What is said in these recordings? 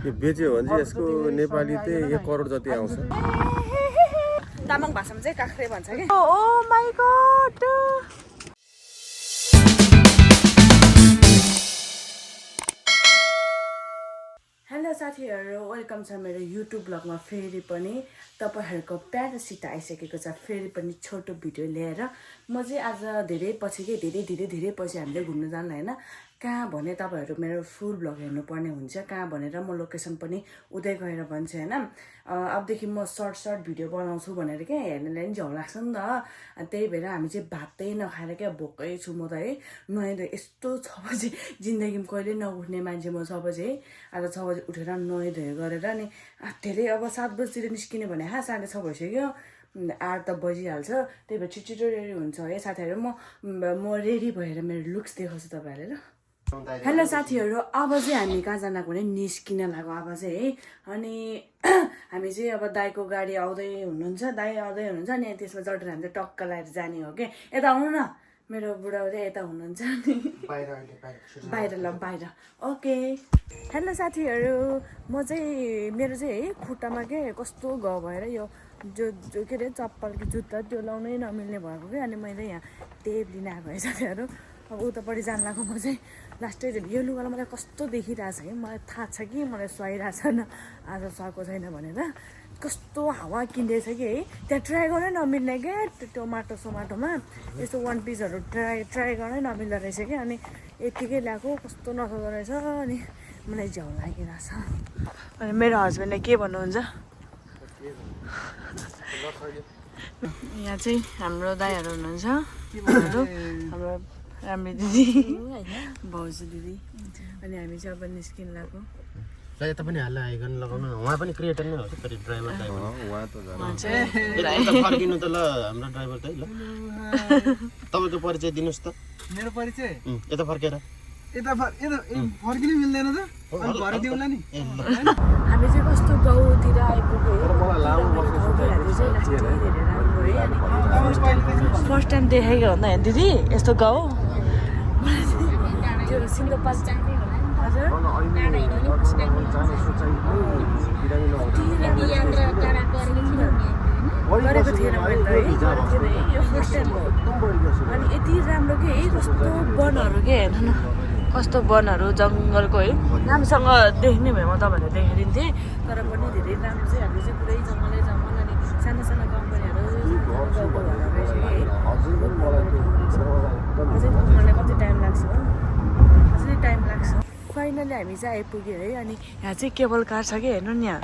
यो बेच्यो भने चाहिँ यसको नेपाली चाहिँ 1 करोड जति आउँछ। तामाङ भाषामा चाहिँ काख्रे भन्छ के। Oh my god. हेलो साथीहरु, वेलकम छ मेरो युट्युब ब्लगमा फेरि पनि। तपाईहरुको प्यारासिट आइसकेको छ फेरि पनि छोटो भिडियो लिएर। म चाहिँ आज धेरै पछि के धेरै पछि हामीले घुम्न जान्ला हैन। कहाँ भने तपाईहरु मेरो फुल ब्लग हेर्नु पर्ने हुन्छ। कहाँ भनेर म लोकेसन पनि उतै गएर भन्छु हैन। अबदेखि म सर्ट भिडियो बनाउँछु भनेर के हेर्नेलाई नि झ्याउ लाग्छ नि त। त्यही भएर हामी चाहिँ भातै नखाएर के भोकै छु म त है। नुहाइधुइ यस्तो 6 बजे जिन्दगीमा कहिले नउठ्ने मान्छे म 6 बजे है। आज 6 बजे उठेर नुहाइधुइ गरेर नि धेरै अब 7 बजेतिर निस्किने भने 6:30 भइसक्यो। 8 त बजिहाल्छ। त्यही भएर छिटो रेडी हुन्छ है साथीहरु। म रेडी भएर मेरो लुक्स देखाउँछु तपाईहरुलाई ल। हेलो साथीहरु, अब चाहिँ हामी कहाँ जान लाग्यो भने निस्किन लाग्यो अब चाहिँ है। अनि हामी चाहिँ अब दाइको गाडी आउँदै हुनुहुन्छ, दाइ आउँदै हुनुहुन्छ अनि त्यसमा चढेर हामी चाहिँ टक्क लाएर जाने हो के। यता आउनु न, मेरो बुढा चाहिँ यता हुनुहुन्छ नि बाहिर। ओके हेलो साथीहरु, म चाहिँ मेरो चाहिँ है खुट्टामा के कस्तो घाउ भएर यो जो के अरे चप्पल कि जुत्ता त्यो लाउनै नमिल्ने भएको के। अनि मैले यहाँ टेप लिन आएको है साथीहरु। अब उतापट्टि जान लाग्यो म चाहिँ लास्टै यो लुगालाई मलाई कस्तो देखिरहेछ है। मलाई थाहा छ कि मलाई सुहाइरहेछ न आज सुहाएको छैन भनेर। कस्तो हावा किन्दैछ कि है। त्यहाँ ट्राई गर्नै नमिल्ने क्या त्यो टमाटोमा यस्तो वान पिसहरू ट्राई गर्नै नमिल्दो रहेछ कि। अनि यतिकै ल्याएको कस्तो नसक्दो रहेछ। अनि मलाई झ्याउ लागिरहेछ। अनि मेरो हस्बेन्डले के भन्नुहुन्छ, यहाँ चाहिँ हाम्रो दाइहरू हुनुहुन्छ, हाम्रो राम्री दिदी, भाउजू दिदी। अनि हामी चाहिँ अब निस्किन लाग्यो। यता पनि हाल्ला आइकन लगाउनु। उहाँ पनि क्रिएटर नै हो कि फेरि ड्राइभर उहाँ त फर्किनु त ल हाम्रो ड्राइभर त है ल। तपाईँको परिचय दिनुहोस् त। मेरो परिचय यता फर्केर यता फर्किनु मिल्दैन त अनि भरे दिउँला नि। हामी चाहिँ कस्तो गाउँतिर आइपुग्यो। फर्स्ट टाइम देखेको हो नि दिदी यस्तो गाउँ। त्यो सिन्धुपाल्चोक हजुर गरेको थिएन मैले त है, यो फर्स्ट टाइम हो। अनि यति राम्रो के है, कस्तो वनहरू के हेर्नु न, कस्तो वनहरू जङ्गलको है राम्रोसँग देख्ने भए म तपाईँहरूले देखाइदिन्थेँ। तर पनि धेरै राम्रो चाहिँ हामी चाहिँ पुरै जङ्गलै जङ्गल। अनि सानो सानो कम्पनीहरू गाउँको घरहरू रहेछ कि है। अझै पुग्नलाई कति टाइम लाग्छ हो, अझै टाइम लाग्छ। फाइनली हामी चाहिँ आइपुग्यो है। अनि यहाँ चाहिँ केबल कार छ कि हेर्नु नि, यहाँ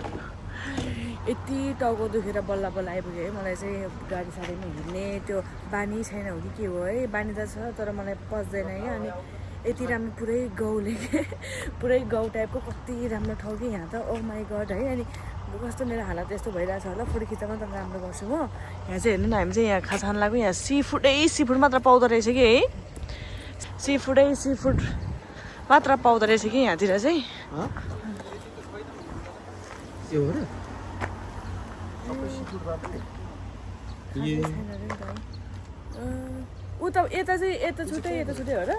यति टाउको दुखेर बल्ल आइपुग्यो है। मलाई चाहिँ गाडी साडीमा हिँड्ने त्यो बानी छैन हो कि के हो है। बानी त छ तर मलाई पस्दैन क्या। अनि यति राम्रो पुरै गाउँले के, पुरै गाउँ टाइपको कति राम्रो ठाउँ कि यहाँ त। ओ माई गड है। अनि कस्तो मेरो हालत यस्तो भइरहेछ होला, फोटो खिच्न त राम्रो गर्छु म। यहाँ चाहिँ हेर्नु न, हामी चाहिँ यहाँ खाजा खान लाग्यो। यहाँ सी फुड मात्र पाउँदो रहेछ कि है। सी फुड मात्र पाउँदो रहेछ कि यहाँतिर चाहिँ। उता यता चाहिँ यता छुट्टै हो र।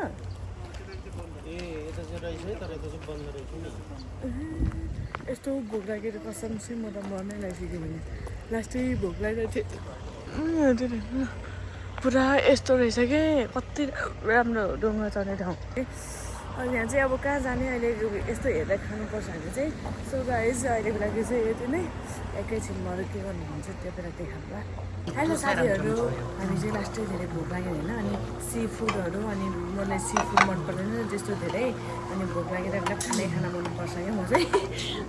यस्तो भोक लागेर कसम चाहिँ म त मर्नै लागिसक्यो भने लास्टै भोक लागेको थियो पुरा। यस्तो रहेछ कि कति राम्रो डुङ्गा चढ्ने ठाउँ। अनि यहाँ चाहिँ अब कहाँ जाने अहिले यस्तो हेर्दा खानुपर्छ हामी चाहिँ। सो गाइज अहिलेको लागि चाहिँ यति नै। एकैछिनमा अरू के गर्नुहुन्छ त्यो बेला देखाउँला। हेलो साथीहरू, हामी चाहिँ लास्टै धेरै भोक लाग्यो होइन। अनि सी फुडहरू, अनि मलाई सी फुड मन पर्दैन त्यस्तो धेरै। अनि भोक लागेर बेला खाना मनपर्छ क्या म चाहिँ।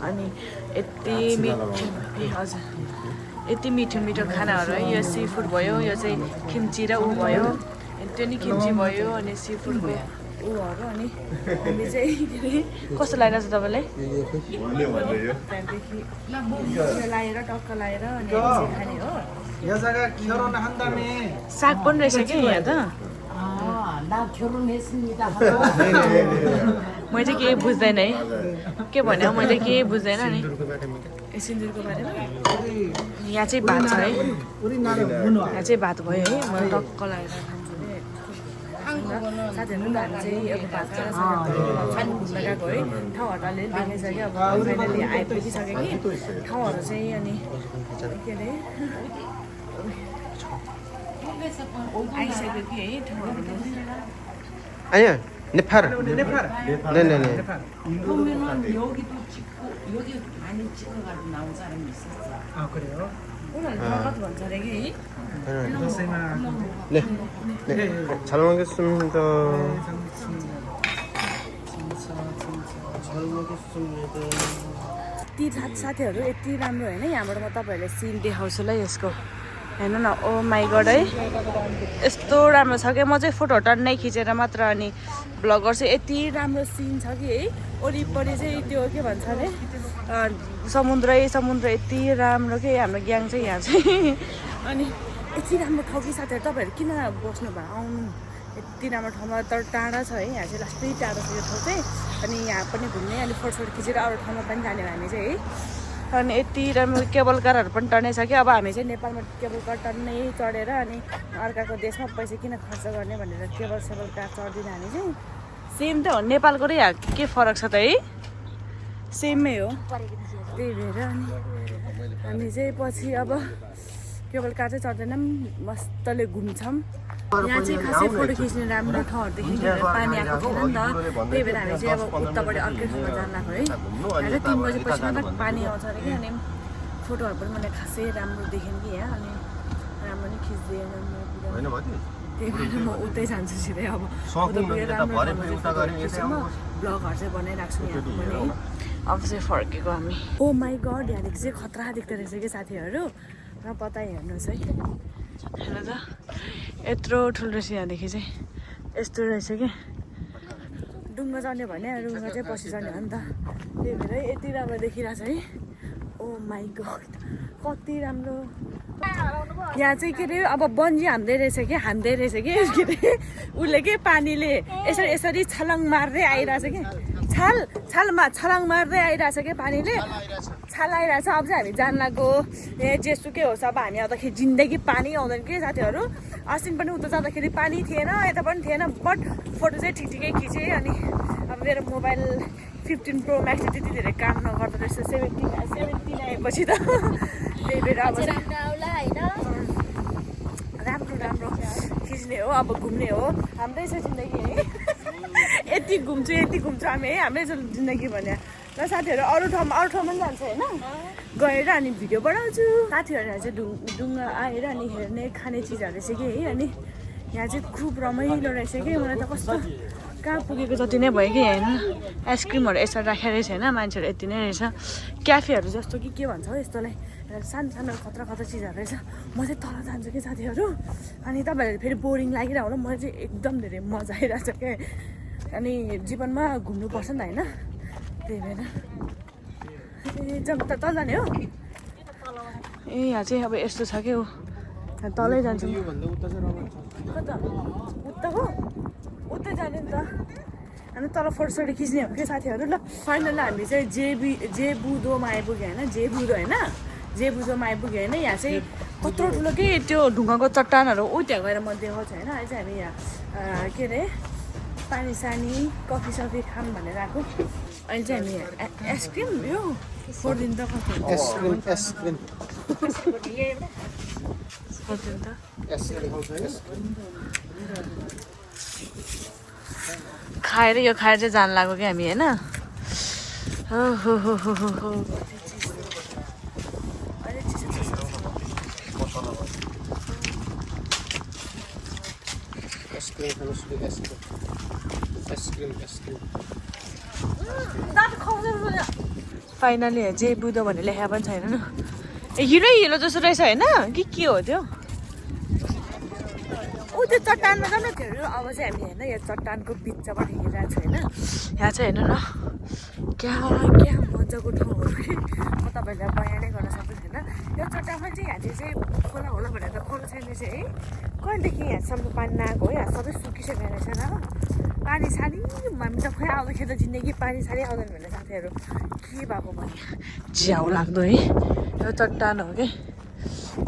अनि यति हजुर यति मिठो खानाहरू है। यो सी फुड भयो, यो चाहिँ किम्ची र ऊ भयो, त्यो नि किम्ची भयो। अनि सी फुडको ऊहरू। अनि हामी चाहिँ के अरे कस्तो लागिरहेको छ तपाईँलाई? त्यहाँदेखि यो लाएर टक्क लाएर अनि चाहिँ खाने हो। साग पनि रहेछ कि यहाँ त। मैले चाहिँ केही बुझ्दैन है, के भन्यो मैले केही बुझ्दैन नि। सिन्दुरको बारेमा यहाँ चाहिँ भात छ है। यहाँ चाहिँ भात भयो है। म टक्क लाएर खान्छु साथीहरू हामी चाहिँ अब भात खाना घुम्न गएको है ठाउँहरू अलिअलि देखिसक्यो अब फाइनली आइपुगिसक्यो कि ठाउँहरू चाहिँ अनि के अरे आइसक्यो कि है ठाउँहरू 아니야, 네팔. 네팔. 네네네. 아 그래요? उनीहरू रगत भन्छ अरे कि है दसैँमा 네. 네. 잘 먹겠습니다. 잘 먹겠습니다. ती साथीहरू यति राम्रो होइन यहाँबाट म तपाईँहरूलाई सिन देखाउँछु ल यसको हेर्नु न ओ माई गड है यस्तो राम्रो छ क्या म चाहिँ फोटो टन्नै खिचेर मात्र अनि भ्लग गर्छु यति राम्रो सिन छ कि है वरिपरि चाहिँ त्यो के भन्छ अरे समुद्रै समुद्र यति राम्रो के हाम्रो ग्याङ चाहिँ यहाँ चाहिँ अनि यति राम्रो ठाउँ कि साथीहरू तपाईँहरू किन बस्नु भयो आउनु यति राम्रो ठाउँमा तर टाढा छ है यहाँ चाहिँ लास्टै टाढा छ यो ठाउँ चाहिँ अनि यहाँ पनि घुम्ने अनि फोटोसोटो खिचेर अरू ठाउँमा पनि जाने हो हामी चाहिँ है अनि यति राम्रो केबल कारहरू पनि टर्नै छ कि अब हामी चाहिँ नेपालमा केबल कार टर्नै चढेर अनि अर्काको देशमा पैसा किन खर्च गर्ने भनेर केबल कार चढ्दिनँ हामी चाहिँ सेम त हो नेपालको र यहाँ के फरक छ त है सेमै हो त्यही भएर अनि हामी चाहिँ पछि अब केबल कार चाहिँ चढ्दैनौँ मस्तले घुम्छौँ यहाँ चाहिँ खासै फोटो खिच्ने राम्रो ठाउँहरूदेखि पानी आएको थिएन नि त त्यही भएर हामी चाहिँ अब उताबाट अर्कै ठाउँमा जान लाग्यो है यहाँ चाहिँ 3 बजेपछि मात्र पानी आउँछ अरे कि अनि फोटोहरू पनि मलाई खासै राम्रो देखेँ कि यहाँ अनि राम्रो नै खिच्दिएन त्यही भएर म उतै जान्छु सिधै अब उता गएर राम्रो ब्लगहरू चाहिँ बनाइरहेको छु यहाँ पनि अब चाहिँ फर्केको हामी ओ माई गड यहाँदेखि चाहिँ खतरा देख्दो रहेछ कि साथीहरू र पता हेर्नुहोस् है हेर्नु त यत्रो ठुलो रहेछ यहाँदेखि चाहिँ यस्तो रहेछ कि डुङ्गा चढ्ने भने डुङ्गा चाहिँ पछि चढ्ने हो नि त त्यही भएर यति राम्रो देखिरहेछ है ओ माई गड कति राम्रो यहाँ चाहिँ के अरे अब बन्जी हान्दै रहेछ कि के अरे उसले के पानीले यसरी यसरी छलाङ मार्दै आइरहेछ कि छलाङ मार्दै आइरहेछ कि पानीले छाल आइरहेछ अब चाहिँ हामी जान लाग्यो ए जेसुकै होस् अब हामी आउँदाखेरि जिन्दगी पानी आउँदैन कि साथीहरू अस्ति पनि उता जाँदाखेरि पानी थिएन यता पनि थिएन बट फोटो चाहिँ ठिकै खिचेँ अनि अब मेरो मोबाइल 15 प्रो म्याक्स त्यति धेरै काम नगर्दो रहेछ 17 आएपछि त त्यही भएर अब राम्रो खिच्ने हो अब घुम्ने हो हाम्रै छ जिन्दगी है यति घुम्छु हामी है हाम्रै छ जिन्दगी भने र साथीहरू अरू ठाउँमा पनि जान्छ होइन गएर अनि भिडियो बनाउँछु साथीहरू यहाँ चाहिँ डुङ्गा आएर अनि हेर्ने खाने चिजहरू रहेछ कि है अनि यहाँ चाहिँ खुब रमाइलो रहेछ कि मलाई त कस्तो कहाँ पुगेको जति नै भयो कि होइन आइसक्रिमहरू यसरी राखेर रहेछ होइन मान्छेहरू यति नै रहेछ क्याफेहरू जस्तो कि के भन्छ हो यस्तोलाई सानो खतरा चिजहरू रहेछ म चाहिँ तल जान्छु कि साथीहरू अनि तपाईँहरू फेरि बोरिङ लागिरहेको होला मलाई चाहिँ एकदम धेरै मजा आइरहेछ क्या अनि जीवनमा घुम्नुपर्छ नि त होइन त्यही भएर ए तल जाने हो ए यहाँ चाहिँ अब यस्तो छ कि हो तलै जान्छु कता उता हो उतै जाने नि त अनि तल फोटोसोटो खिच्ने हो कि साथीहरू ल फाइनल हामी चाहिँ जेबुदोमा आइपुग्यो होइन जेबुदोमा आइपुग्यो होइन यहाँ चाहिँ कत्रो ठुलो के त्यो ढुङ्गाको चट्टानहरू ऊ त्यहाँ गएर म देखाउँछु होइन अहिले चाहिँ हामी यहाँ के अरे पानी सानी कफी सफी खाम भनेर आएको अहिले चाहिँ हामी आइसक्रिम यो 4 दिन त कस्तो आइसक्रिम खाएर चाहिँ जान लाग्यो कि हामी होइन फाइनली चाहिँ बुधो भनेर लेखा पनि छैन न ए हिलो जस्तो रहेछ होइन कि के हो त्यो ऊ त्यो चट्टानमा जानु थियो अब चाहिँ हामी होइन यो चट्टानको बिचबाट हिँडिरहेको छ होइन यहाँ चाहिँ हेर्नु न क्या मजाको ठाउँहरू कि म तपाईँहरूलाई बयानै गर्न सक्छु होइन यो चट्टानमा चाहिँ यहाँ चाहिँ खोला होला भनेर खोला छैन चाहिँ है कहिलेदेखि यहाँसम्म पानी नआएको हो यहाँ सबै सुकिसकेको रहेछ न पानी सानी हामी त खोइ आउँदाखेरि त जिन्दगी पानी सानी आउँदैन भने साथीहरू के भएको भने झ्याउ लाग्दो है यो चट्टान हो कि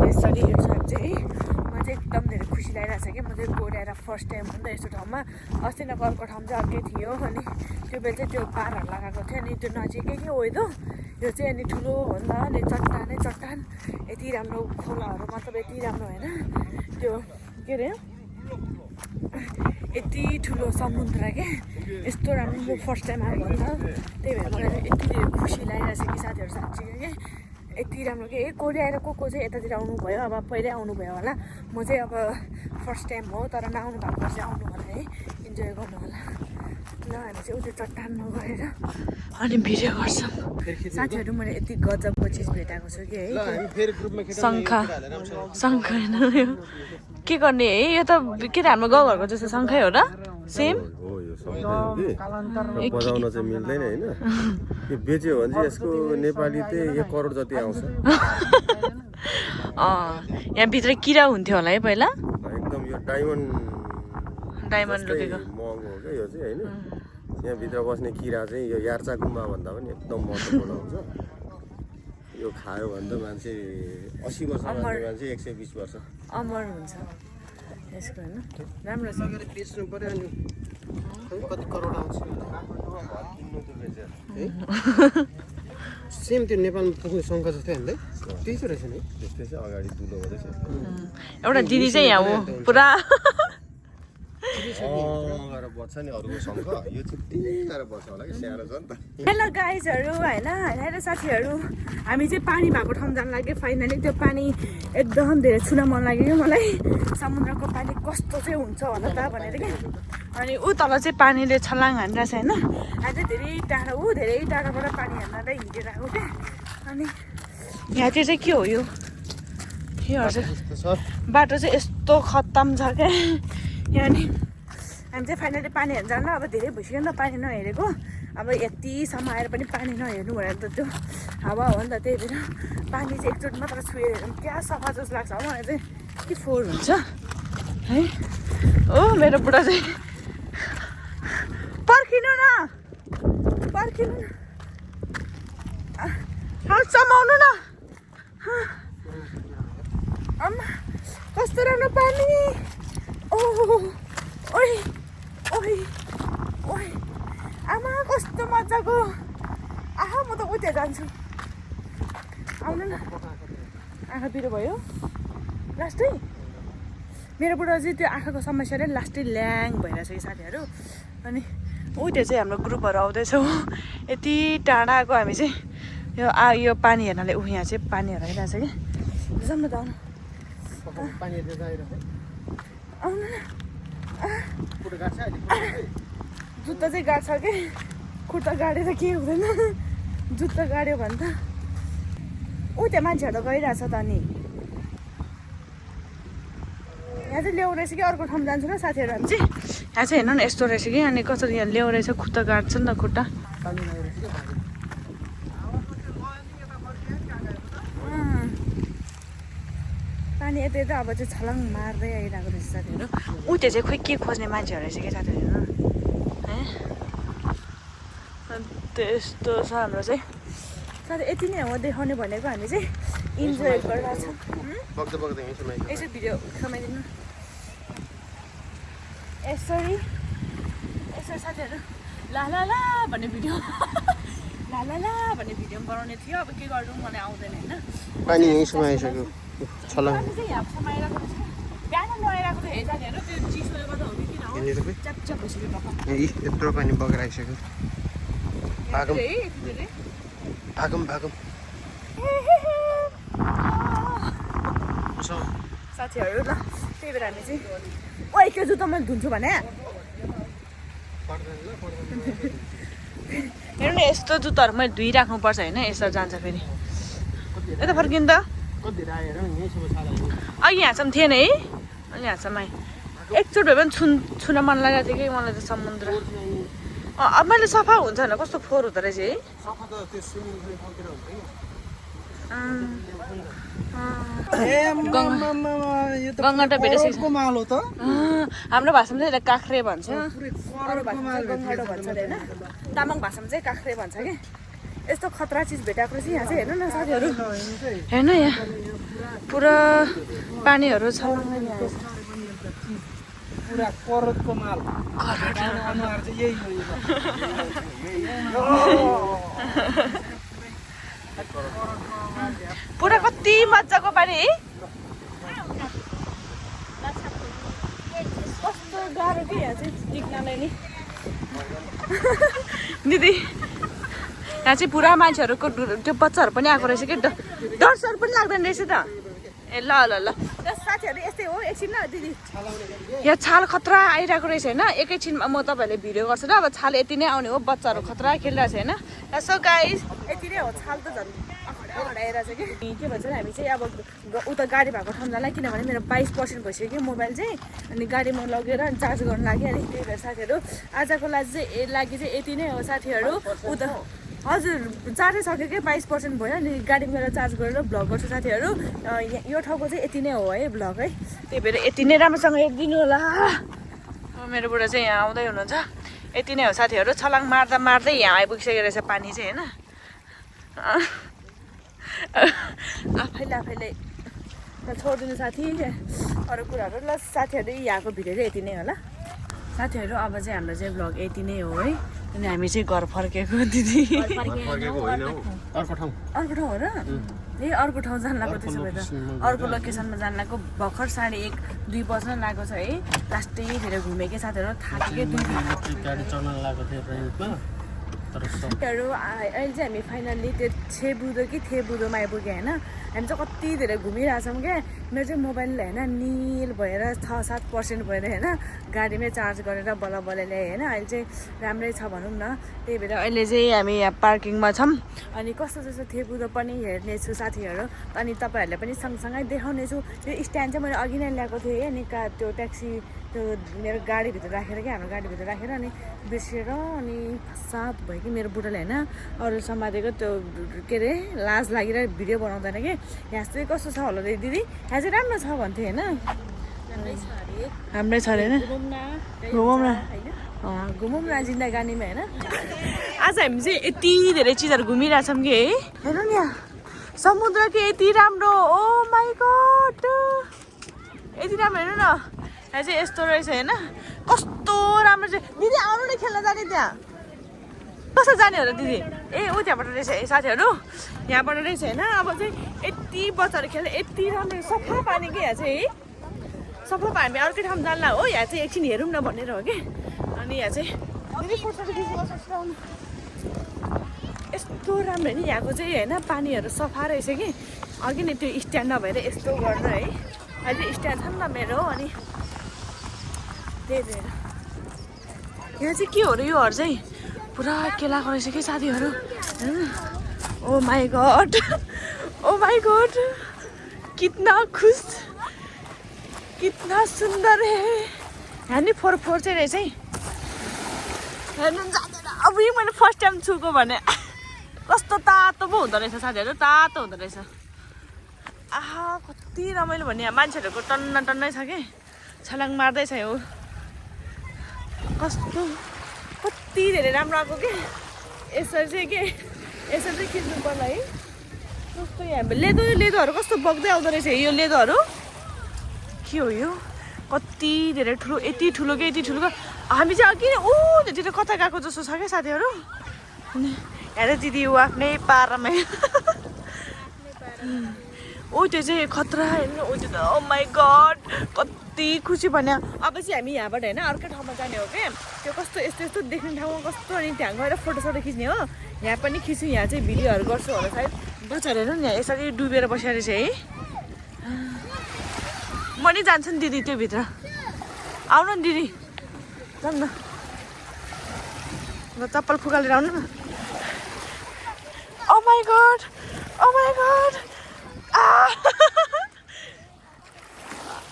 यसरी हेर्छु हामी चाहिँ है चाहिँ एकदम धेरै खुसी लागिरहेछ कि म चाहिँ गएर आएर फर्स्ट टाइम हो नि त यस्तो ठाउँमा अस्ति न अर्को ठाउँ चाहिँ अर्कै थियो अनि त्यो बेला चाहिँ त्यो पारहरू लगाएको थियो अनि त्यो नजिकै के ओइदो यो चाहिँ अनि ठुलो हो नि त अनि चट्टानै चट्टान यति राम्रो खोलाहरू मतलब यति राम्रो होइन त्यो के अरे यति ठुलो समुद्र क्या यस्तो राम्रो म फर्स्ट टाइम आएको हो नि त त्यही भएर मलाई यति धेरै खुसी लागिरहेछ कि साथीहरू साँच्चीकै क्या यति राम्रो के कोरिया आएर को चाहिँ यतातिर आउनुभयो अब पहिल्यै आउनुभयो होला म चाहिँ अब फर्स्ट टाइम हो तर नआउनु भएको चाहिँ आउनु होला है इन्जोय गर्नु होला ल हामी चाहिँ उयो चट्टानमा गएर अनि भिडियो गर्छौँ साथीहरू मैले यति गजबको चिज भेटाएको छु कि है शङ्ख होइन यो के गर्ने है यो त के त हाम्रो गाउँघरको जस्तो शङ्खै हो र सेम हो यो सबै बजाउन चाहिँ मिल्दैन होइन यो बेच्यो भने चाहिँ यसको नेपाली चाहिँ 1 करोड जति आउँछ यहाँभित्र किरा हुन्थ्यो होला है पहिला एकदम यो डायमन्ड लुकेको महँगो हो क्या यो चाहिँ होइन यहाँभित्र बस्ने किरा चाहिँ यो यार्चा गुम्बा भन्दा पनि एकदम महत्त्वपूर्ण हुन्छ यो खायो भने त मान्छे 80 वर्ष मान्छे 120 वर्ष अमर हुन्छ यसको होइन राम्रो छ बेच्नु पर्यो अनि कति करोड आउँछ सेम त्यो नेपालमा पुग्ने शङ्ख जस्तै होइन त्यही त रहेछ नि त्यस्तै चाहिँ अगाडि दुलो हुँदैछ एउटा दिदी चाहिँ यहाँ हो पुरा गएर बच्छ नि अरूको शङ्ख यो चाहिँ त्यही बच्छ होला कि स्याहार छ नि त हेलो गाइजहरू होइन हेलो साथीहरू हामी चाहिँ पानी भएको ठाउँ जानु लाग्यो फाइनली त्यो पानी एकदम धेरै छुन मन लाग्यो कि मलाई समुद्रको पानी कस्तो चाहिँ हुन्छ होला त भनेर कि अनि ऊ तल चाहिँ पानीले छलाङ हानिरहेछ होइन अहिले धेरै टाढाबाट पानी हान्दा हिँडेर आएको क्या अनि यहाँतिर चाहिँ के हो यो बाटो चाहिँ यस्तो खत्तम छ क्या यहाँ नि हामी चाहिँ फाइनली पानी हेर्नु जानु अब धेरै भइसक्यो नि त पानी नहेरेको अब यतिसम्म आएर पनि पानी नहेर्नु भनेर त त्यो हावा हो नि त त्यही भएर पानी चाहिँ एकचोटि मात्र छुएर हेरौँ क्या सफा जस्तो लाग्छ मलाई चाहिँ के फोहोर हुन्छ है ओ मेरो बुढा चाहिँ पर्खिनु न हात समाउनु न आमा कस्तो राम्रो पानी ओइ आमा कस्तो मजाको आहा म त उता जान्छु आउनु न आँखा पिरो भयो लास्टै मेरो बुढा चाहिँ त्यो आँखाको समस्याले लास्टै ल्याङ भइरहेछ कि साथीहरू अनि उता चाहिँ हाम्रो ग्रुपहरू आउँदैछौँ यति टाढा आएको हामी चाहिँ यो पानी हेर्नले यहाँ चाहिँ पानीहरू आइरहेछ कि जाउँ न त आउनु न जुत्ता चाहिँ गाड्छ कि खुट्टा गाडेर के हुँदैन जुत्ता गाड्यो भने त त्यहाँ मान्छेहरू त गइरहेछ त अनि यहाँ चाहिँ ल्याउ रहेछ कि अर्को ठाउँ जान्छु र साथीहरू हामी चाहिँ यहाँ चाहिँ हेर्नु न यस्तो रहेछ कि अनि कसरी यहाँ ल्याउ रहेछ खुट्टा गाड्छ नि त खुट्टा पानी यता यता अब चाहिँ छलाङ मार्दै आइरहेको रहेछ साथीहरू त्यो चाहिँ खोइ के खोज्ने मान्छेहरू रहेछ कि साथीहरू है त्यस्तो छ हाम्रो चाहिँ साथी यति नै हो देखाउने भनेको हामी चाहिँ इन्जोय गरिरहेको छौँ यसो भिडियो समाइदिनु यसरी साथीहरू ला भन्ने भिडियो ला भन्ने भिडियो बनाउने थियो अब के गर्नु मलाई आउँदैन होइन पानी यहीँ समाइसक्यो छलाङ यहाँ समाइरहेको रहेछ बिहान नआइरहेको थियो साथीहरू त्यो चिसोले गर्दा हो कि किन हो च्याप भइसक्यो बाबा यत्रो पानी बगेर आइसक्यो भागौँ साथीहरू ल त्यही भएर हामी चाहिँ ओइ त्यो जुत्ता मैले धुन्छु भने हेर्नु न यस्तो जुत्ताहरू मैले धुइराख्नुपर्छ होइन यसो जान्छ फेरि यता फर्किनु त अघि यहाँसम्म थिएन है अलि यहाँसम्म एकचोटि भए पनि छुन मन लागेको थियो कि मलाई त समुद्र अब मैले सफा हुन्छ होइन कस्तो फोहोर हुँदो रहेछ है गङ्गाटा भेटेको हाम्रो भाषामा चाहिँ काँक्रे भन्छ अरू भाषामा चाहिँ गङ्गाटो भन्छ अरे होइन तामाङ भाषामा चाहिँ काँक्रे भन्छ कि यस्तो खतरा चिज भेटाएको रहेछ यहाँ चाहिँ हेर्नु न साथीहरू हेर्नु यहाँ पुरा पानीहरू छ पुरा करोडको माल अनुहार चाहिँ यही हो पुरा कति मजाको पानी है कस्तो गाह्रो कि यहाँ चाहिँ टिक्नलाई नि दिदी यहाँ चाहिँ पुरा मान्छेहरूको त्यो बच्चाहरू पनि आएको रहेछ कि डरसर पनि लाग्दैन रहेछ त ए ल ल ल साथीहरू यस्तै हो एकछिन न दिदी यहाँ छाल खतरा आइरहेको रहेछ होइन एकैछिनमा म तपाईँहरूले भिडियो गर्छु ल अब छाल यति नै आउने हो बच्चाहरू खतरा खेलिरहेको छ होइन सो गाइस यति नै हो छाल त झन् आइरहेको छ कि के भन्छ हामी चाहिँ अब उता गाडी भएको ठाउँ जाला किनभने मेरो 22% भइसक्यो कि मोबाइल चाहिँ अनि गाडीमा लगेर चार्ज गर्नु लाग्यो अनि त्यही भएर साथीहरू आजको लागि चाहिँ यति नै हो साथीहरू उता हजुर चार्जै सक्यो कि 22% भयो अनि गाडीमा गएर चार्ज गरेर भ्लग गर्छु साथीहरू यो ठाउँको चाहिँ यति नै हो है भ्लग है त्यही भएर यति नै राम्रोसँग हेरिदिनु होला मेरो बुढा चाहिँ यहाँ आउँदै हुनुहुन्छ यति नै हो साथीहरू छलाङ मार्दा मार्दै यहाँ आइपुगिसकेको रहेछ पानी चाहिँ होइन आफैले छोडिदिनु साथी अरू कुराहरू ल साथीहरू यहाँको भिडियो चाहिँ यति नै होला साथीहरू अब चाहिँ हाम्रो चाहिँ भ्लग यति नै हो है अनि हामी चाहिँ घर फर्केको दिदी अर्को ठाउँ हो र ए अर्को ठाउँ जान लाग्यो त्यसो भए त अर्को लोकेसनमा जान लाग्यो भर्खर 1:30-2 बज्न लागेको छ है लास्टै धेरै घुमेकै साथीहरू थाकेकै 2 गाडी चढ्न लागेको थियो रेन्टमा साथीहरू अहिले चाहिँ हामी फाइनल्ली त्यो थेबुदोमा आइपुग्यो होइन हामी चाहिँ कति धेरै घुमिरहेछौँ क्या मेरो चाहिँ मोबाइल होइन निल भएर 6-7% भएर होइन गाडीमै चार्ज गरेर बल्ल ल्याएँ होइन अहिले चाहिँ राम्रै छ भनौँ न त्यही भएर अहिले चाहिँ हामी यहाँ पार्किङमा छौँ अनि कस्तो जस्तो थेबुदो पनि हेर्नेछु साथीहरू अनि तपाईँहरूलाई पनि सँगसँगै देखाउनेछु त्यो स्ट्यान्ड चाहिँ मैले अघि नै ल्याएको थिएँ अनि त्यो ट्याक्सी त्यो मेरो गाडीभित्र राखेर क्या हाम्रो गाडीभित्र राखेर अनि बिर्सेर अनि साथ भयो कि मेरो बुढाले होइन अरू समातेको त्यो के अरे लाज लागिरहेको भिडियो बनाउँदैन कि यहाँ चाहिँ कस्तो छ होला दिदी यहाँ चाहिँ राम्रो छ भन्थ्यो होइन राम्रै छ अरे होइन घुमौँ न जिन्दगानीमा होइन आज हामी चाहिँ यति धेरै चिजहरू घुमिरहेछौँ कि है हेर्नु नि यहाँ समुद्र कि यति राम्रो ओ माई गॉड यति राम्रो हेर्नु न यहाँ चाहिँ यस्तो रहेछ होइन कस्तो राम्रो चाहिँ दिदी आउनु नि खेल्न जाने त्यहाँ कसो जाने हो र दिदी ए ऊ त्यहाँबाट रहेछ है साथीहरू यहाँबाट रहेछ होइन अब चाहिँ यति बच्चाहरू खेल्दा यति राम्रो सफा पानी कि यहाँ चाहिँ है सफा हामी अर्कै ठाउँ जान्ला हो यहाँ चाहिँ एकछिन हेरौँ न भनेर हो कि अनि यहाँ चाहिँ यस्तो राम्रो नि यहाँको चाहिँ होइन पानीहरू सफा रहेछ कि अघि नै त्यो स्ट्यान्ड नभएर यस्तो गर्न है अहिले स्ट्यान्ड छ नि त मेरो अनि त्यही भएर यहाँ चाहिँ के हो र योहरू चाहिँ पुरा केलाको रहेछ कि साथीहरू ओ माई गॉड कितना खुश कितना सुन्दर है यहाँ नि 4 चाहिँ रहेछ है हेर्नु जाँदैन अब यो मैले फर्स्ट टाइम छुको भने कस्तो तातो पो हुँदो रहेछ साथीहरू तातो हुँदो रहेछ आहा कति रमाइलो भन्ने यहाँ मान्छेहरूको टन्नै छ कि छलाङ मार्दैछ यो कस्तो कति धेरै राम्रो आएको कि यसरी चाहिँ खिच्नु पर्ला है कस्तो यहाँ लेदोहरू कस्तो बग्दै आउँदो रहेछ यो लेदोहरू के हो यो कति धेरै ठुलो यति ठुलो हामी चाहिँ अघि ऊ त्यतिर कता गएको जस्तो छ क्या साथीहरू अनि हेर दिदी ऊ आफ्नै पारामै ओ त्यो चाहिँ खतरा हेर्नु ओ त्यो त ओ माई गॉड कति खुसी भन्यो अब चाहिँ हामी यहाँबाट होइन अर्कै ठाउँमा जाने हो क्या त्यो कस्तो यस्तो देख्ने ठाउँमा कस्तो अनि त्यहाँ गएर फोटो खिच्ने हो यहाँ पनि खिच्छु यहाँ चाहिँ भिडियोहरू गर्छु होला सायद बच्चाहरू हेर्नु नि यहाँ यसरी डुबेर बसेर रहेछ है म नि जान्छु नि दिदी त्योभित्र आउनु नि दिदी जाउँ न ल चप्पल फुकालेर आउनु न ओ माई गॉड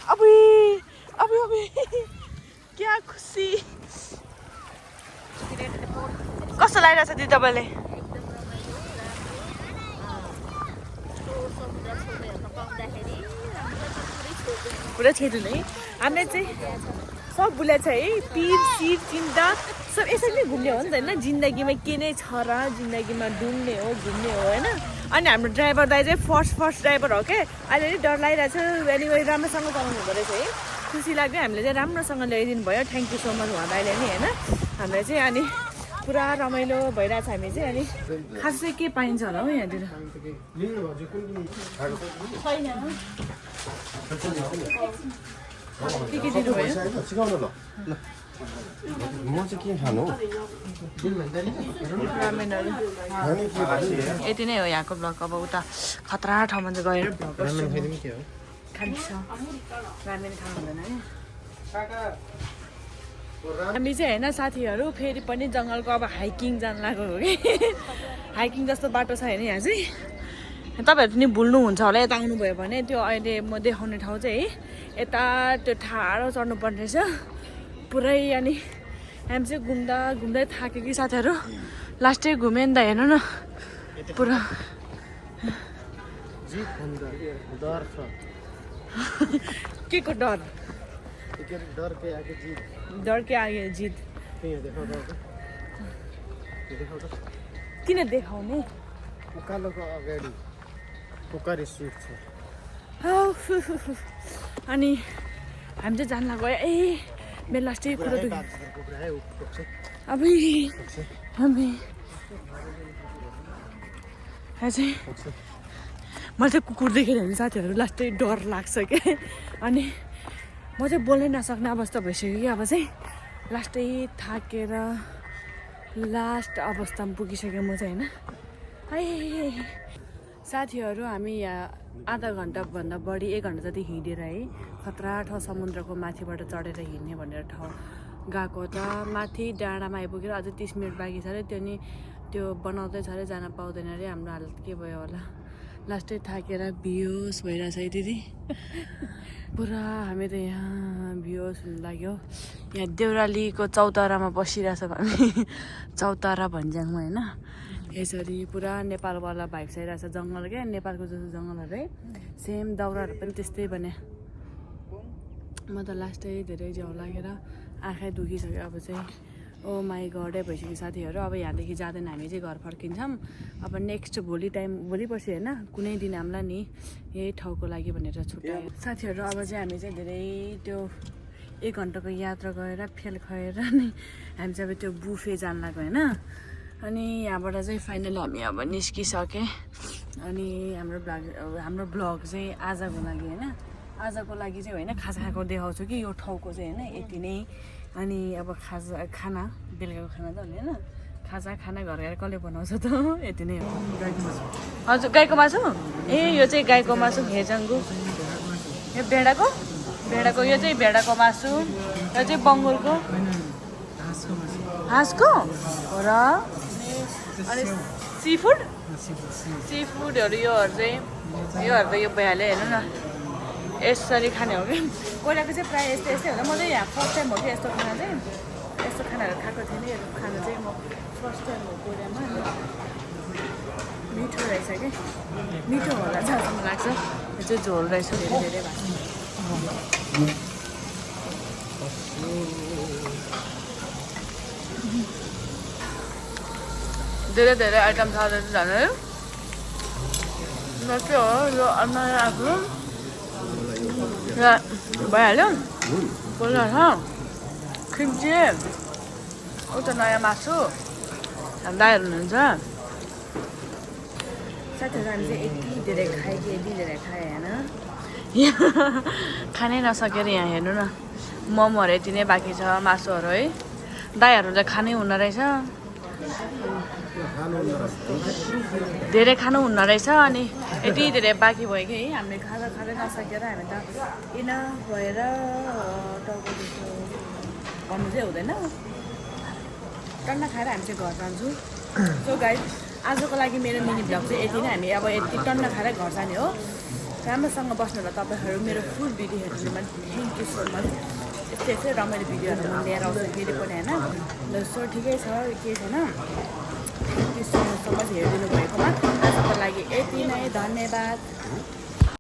अभी क्या खुसी कस्तो लागिरहेछ दिदी तपाईँले पुरा छिटो नै हामीले चाहिँ सब भुलेको छ है पिर सिर चिन्ता सब यसरी नै घुम्ने हो नि त होइन जिन्दगीमा के नै छ र जिन्दगीमा डुल्ने हो घुम्ने हो होइन अनि हाम्रो ड्राइभर दाइ चाहिँ फर्स्ट ड्राइभर हो क्या अहिले नि डर लागिरहेको छ अनि राम्रोसँग चलाउनु हुँदो रहेछ है खुसी लाग्यो हामीले चाहिँ राम्रोसँग ल्याइदिनु भयो थ्याङ्क यू सो मच उहाँ दाइले नि होइन हामीलाई चाहिँ अनि पुरा रमाइलो भइरहेछ हामी चाहिँ अनि खास चाहिँ के पाइन्छ होला हौ यहाँतिर के दिनुभयो म चाहिँ के खानु रामेनहरू यति नै हो यहाँको ब्लग अब उता खतरा ठाउँमा चाहिँ गएर खान्छ रामेन खानु हुँदैन है हामी चाहिँ होइन साथीहरू फेरि पनि जङ्गलको अब हाइकिङ जान लागेको हो कि हाइकिङ जस्तो बाटो छ होइन यहाँ चाहिँ तपाईँहरू पनि भुल्नुहुन्छ होला यता आउनुभयो भने त्यो अहिले म देखाउने ठाउँ चाहिँ है यता त्यो ठाडो चढ्नुपर्ने रहेछ पुरै अनि हामी चाहिँ घुम्दै थाक्यो कि साथीहरू लास्टै घुम्यो नि त हेर्नु न पुरा के को डर डर के आगे जित किन देखाउने उकालोको अगाडि पोखरी सुट छ अनि हामी चाहिँ जान लाग्यो ए मेरो लास्टै कुरो दुख्यो अब चाहिँ मैले चाहिँ कुकुर देखेर भने साथीहरू लास्टै डर लाग्छ क्या अनि म चाहिँ बोल्नै नसक्ने अवस्था भइसक्यो कि अब चाहिँ लास्टै थाकेर लास्ट अवस्थामा पुगिसक्यो म चाहिँ होइन साथीहरू हामी यहाँ आधा घन्टाभन्दा बढी 1 घन्टा जति हिँडेर है खतरा ठाउँ समुद्रको माथिबाट चढेर हिँड्ने भनेर ठाउँ गएको त माथि डाँडामा आइपुगेर अझै 30 मिनट बाँकी छ अरे त्यो नि त्यो बनाउँदै छ अरे जान पाउँदैन अरे हाम्रो हालत के भयो होला लास्टै थाकेर बिहोस भइरहेछ है दिदी पुरा हामी त यहाँ बिहोस हुनु लाग्यो यहाँ देउरालीको चौतारामा बसिरहेछौँ हामी चौतारा भन्ज्याङमा होइन यसरी पुरा नेपालवाला भाइब आइरहेछ जङ्गल क्या नेपालको जस्तो जङ्गलहरू है सेम दाउराहरू पनि त्यस्तै बने म त लास्टै धेरै झ्याउ लागेर आँखै दुखिसक्यो अब चाहिँ ओ माई गडै भइसक्यो साथीहरू अब यहाँदेखि जाँदैन हामी चाहिँ घर फर्किन्छौँ अब नेक्स्ट भोलि पर्सि होइन कुनै दिन हामीलाई नि यही ठाउँको लागि भनेर छुट्यायो साथीहरू अब चाहिँ हामी चाहिँ धेरै त्यो 1 घन्टाको यात्रा गएर फेल खएर नि हामी चाहिँ अब त्यो बुफे जान लाग्यो होइन अनि यहाँबाट चाहिँ फाइनली हामी अब निस्किसक्यो अनि हाम्रो ब्लग चाहिँ आजको लागि होइन आजको लागि चाहिँ होइन खाजा खाएको देखाउँछु कि यो ठाउँको चाहिँ होइन यति नै अनि अब खाना बेलुकाको खाना त होइन खाना घर गएर कसले बनाउँछ त यति नै हो हजुर गाईको मासु ए यो चाहिँ गाईको मासु हेजाङ्गु यो भेडाको यो चाहिँ भेडाको मासु यो चाहिँ बङ्गुरको हाँसको हो र अनि सिफुडहरू योहरू त यो भइहाल्यो हेर्नु न यसरी खाने हो कि कोइलाको चाहिँ प्रायः यस्तै हो म चाहिँ यहाँ फर्स्ट टाइम हो कि यस्तो खानाहरू खाएको थिएँ नि खाना चाहिँ म फर्स्ट टाइम हो कोइलामा मिठो रहेछ कि मिठो होला जस्तो लाग्छ यो चाहिँ झोल रहेछ धेरै धेरै भएको धेरै आइटम छ जाने के हो यो अन्ना आएको भइहाल्यो बोल्नु छ खिम्ची उता नयाँ मासु दाइहरू हुनुहुन्छ साथीहरू हामी चाहिँ यति धेरै खायो होइन खानै नसकेर यहाँ हेर्नु न मोमोहरू यति नै बाँकी छ मासुहरू है दाइहरूले खानै हुन्न रहेछ धेरै खानु हुन्न रहेछ अनि यति धेरै बाँकी भयो कि है हामीले खाँदै नसकेर हामी त किन भएर टाउको दुख्यो भन्नु चाहिँ हुँदैन टन्ना खाएर हामी चाहिँ घर जान्छौँ सो गाइस आजको लागि मेरो मिनी ब्लग चाहिँ यति नै हामी अब यति टन्ना खाएर घर जाने हो राम्रोसँग बस्नु होला तपाईँहरू मेरो फुल भिडियो हेर्नुमा थ्याङ्क यू सो मच यस्तै रमाइलो भिडियोहरू म लिएर आउँछु फेरि पनि होइन सो ठिकै छ के छैन थ्याङ्क यू सो मच हेरिदिनु भएकोमा आजको लागि यति नै धन्यवाद।